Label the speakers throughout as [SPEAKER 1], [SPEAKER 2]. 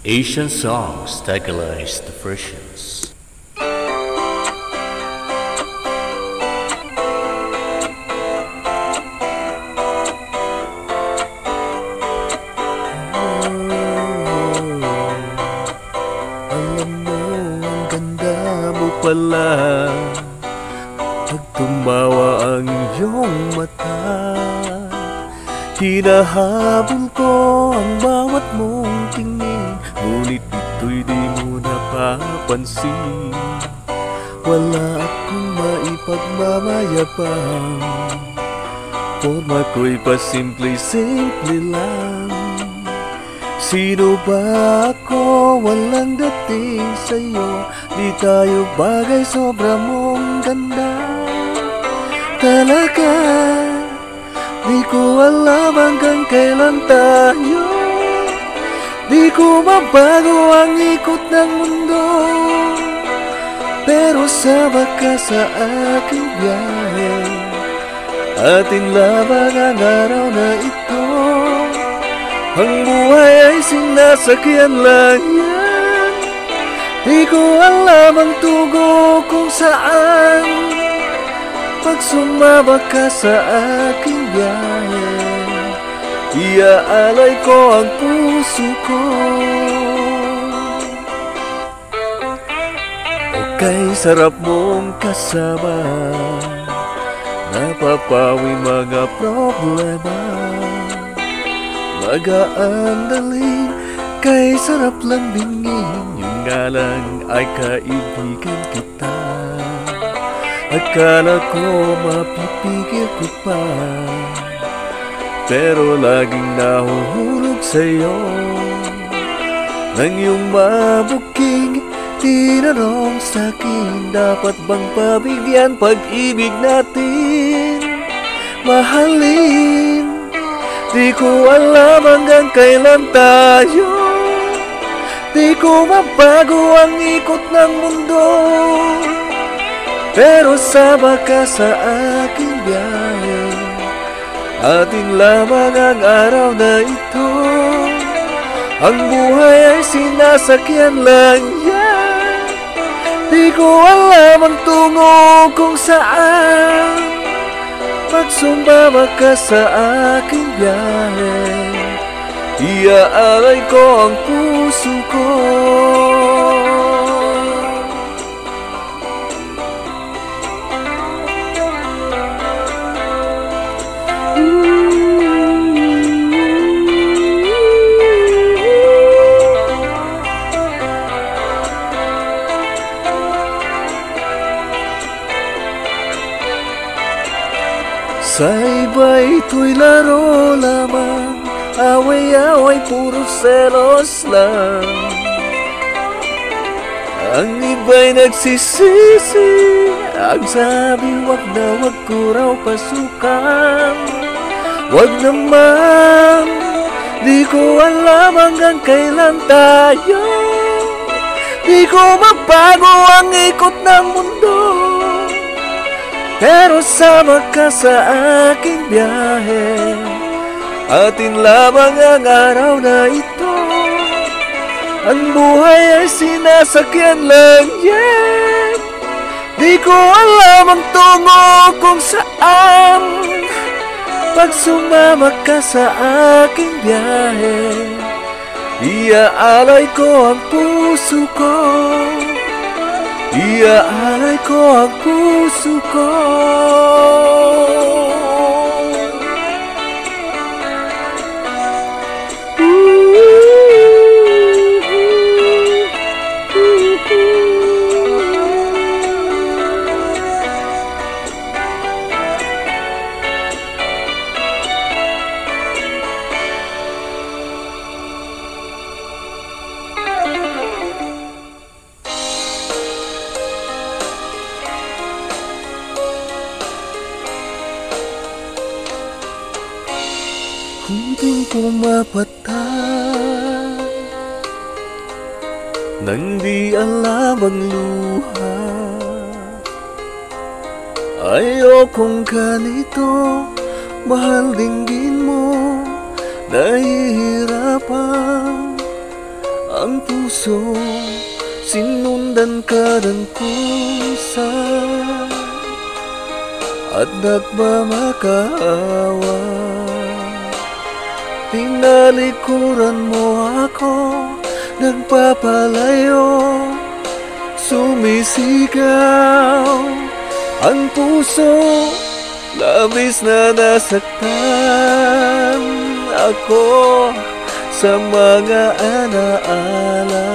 [SPEAKER 1] Asian songs stylized versions.
[SPEAKER 2] Alam mo, ang ganda mo pala pag tumawa ang iyong mata. Hinahabol ko ang bawat mong tingin, ngunit ito'y di mo napapansin. Wala akong maipagmamayabang, forma ko'y pasimple-simple lang. Sino ba ako? Walang dating sa'yo, di tayo bagay, sobra mong ganda. Talaga, di ko alam hanggang kailan tayo. Di ko mabago ang ikot ng mundo, pero sama ka sa aking biyahe. Ating lamang ang araw na ito, ang buhay ay sinasakyan lang yan. Di ko alam ang tugo kung saan, pag sumama ka sa aking biyahe, iaalay ko ang puso ko. Okay, sarap mong kasama, napapawi mga problema. Magaan daling, kay sarap lang bingin, yung nga lang ay kaibigan kita. Akala ko mapipigil ko pa, pero laging nahuhulog sa'yo. Nang iyong mabuking tinanong sa'kin, dapat bang pabigyan pag-ibig natin? Mahalin, di ko alam hanggang kailan tayo. Di ko mabago ang ikot ng mundo, pero sama ka sa aking biyahe. Atin lamang ang araw na ito, ang buhay ay sinasakyan lang yan. Di ko alam ang tungo kung saan, pag sumama ka sa aking biyahe, iaalay ko ang puso ko. Sa iba ito'y laro lamang, away-away puro selos lang. Ang iba'y nagsisisi, ang sabi wag na wag ko raw pasukan. Wag naman, di ko alam hanggang kailan tayo. Di ko mabago ang ikot ng mundo, pero sama ka sa aking biyahe. Atin lamang ang araw na ito, ang buhay ay sinasakyan lang yan. Di ko alam ang tungo kung saan, pag sumama ka sa aking biyahe, iaalay ko ang puso ko. Iaalay ko ang puso ko. Kunting pumapata, nang di alam ang luha. Ayokong ganito, mahal dinggin mo, nahihirapan ang puso, sinundan ka ng kusa at nagmamakaawa. Tinalikuran mo ako, nagpapalayo, sumisigaw ang puso, labis na nasaktan ako sa mga alaala.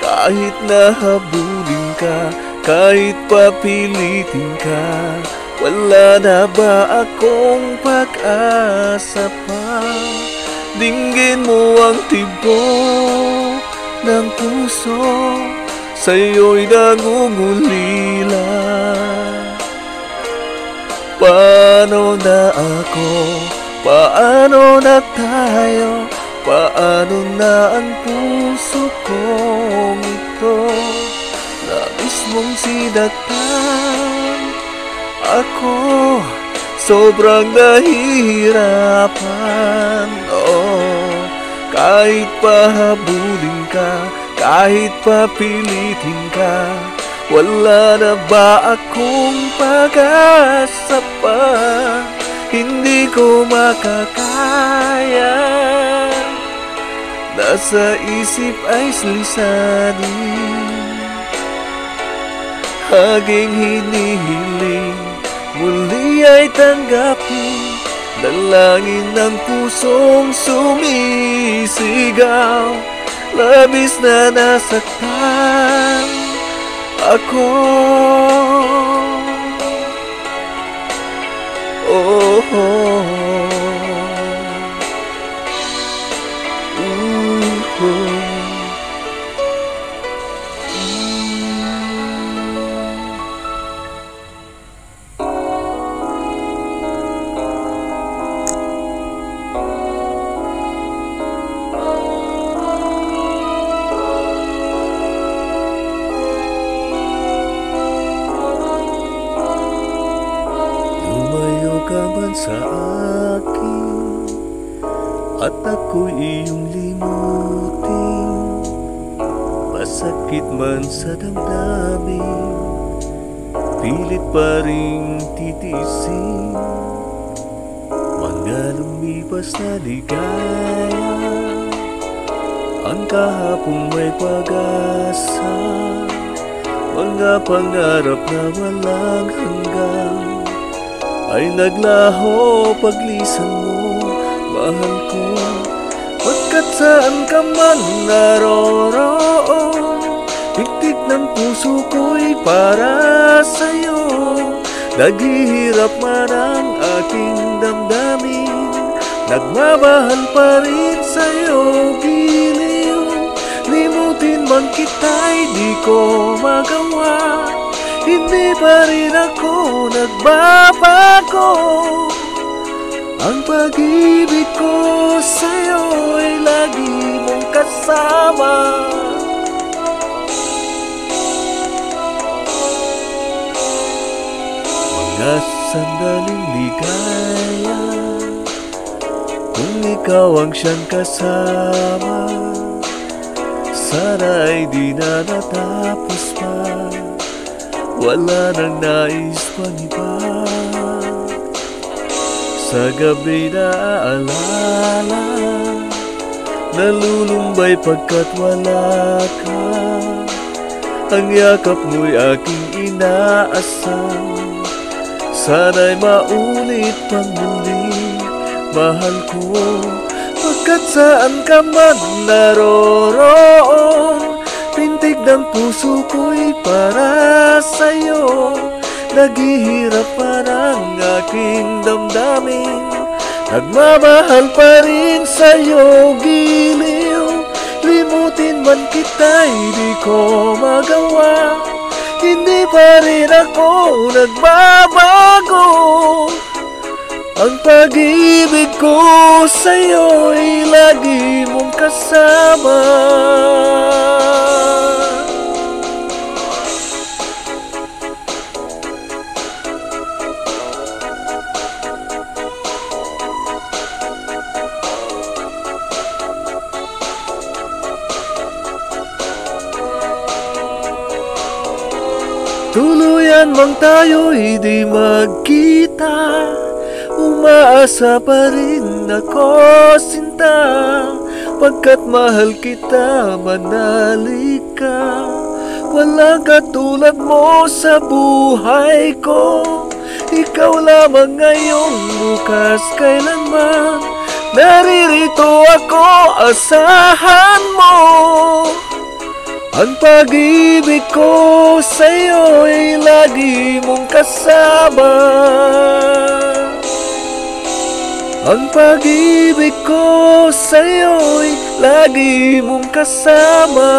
[SPEAKER 2] Kahit nahabulin ka, kahit papilitin ka, wala na ba akong pag-asa pa? Dinggin mo ang tibok ng puso, sa'yo'y nangungulila. Paano na ako? Paano na tayo? Paano na ang puso kong ito? Nais mong sinaktan ako, sobrang nahihirapan. Kahit pahabulin ka, kahit papilitin ka, wala na ba akong pag-asa pa? Hindi ko makakaya, nasa isip ay lisanin. Aking hinihiling, muli ay tanggapin, dalangin ng pusong sumisigaw. Labis na nasaktan ako. Oh, oh, ka man sa akin at ako'y iyong limutin, masakit man sa damdamin, pilit pa ring titisin. Mga lumipas na ligaya, ang kahapong may pag-asa, mga pangarap na walang hanggan ay naglaho paglisan mo, mahal ko. Pagkat saan ka man naroroon, tiktik ng puso ko'y para sa'yo. Naghihirap man ang aking damdamin, nagmamahal pa rin sa'yo, giliw. Limutin man kita'y di ko magawa, hindi pa rin ako nagbabago. Ang pag-ibig ko sa'yo'y lagi mong kasama. Mga sandaling ligaya, kung ikaw ang siyang kasama, sana ay di na natapos pa, wala nang nais pang iba. Sa gabi na aalala, nalulumbay pagkat wala ka. Ang yakap mo'y aking inaasam, sana'y maulit pang muli, mahal ko. Pagkat saan ka man naroroon, pintig ng puso ko'y para sa'yo. Naghihirap pa ng aking damdamin, nagmamahal pa rin sa'yo, giliw. Limutin man kita'y di ko magawa, hindi pa rin ako nagbabago. Ang pag-ibig ko sa'yo'y lagi mong kasama. Tuluyan mang tayo'y di magkita, umaasa pa rin ako, sinta, pagkat mahal kita, manali ka. Walang katulad mo sa buhay ko, ikaw lamang ngayong bukas kailanman. Naririto ako, asahan mo. Ang pag-ibig ko sa'yo'y lagi mong kasama. Ang pag-ibig ko sa'yo'y lagi mong kasama.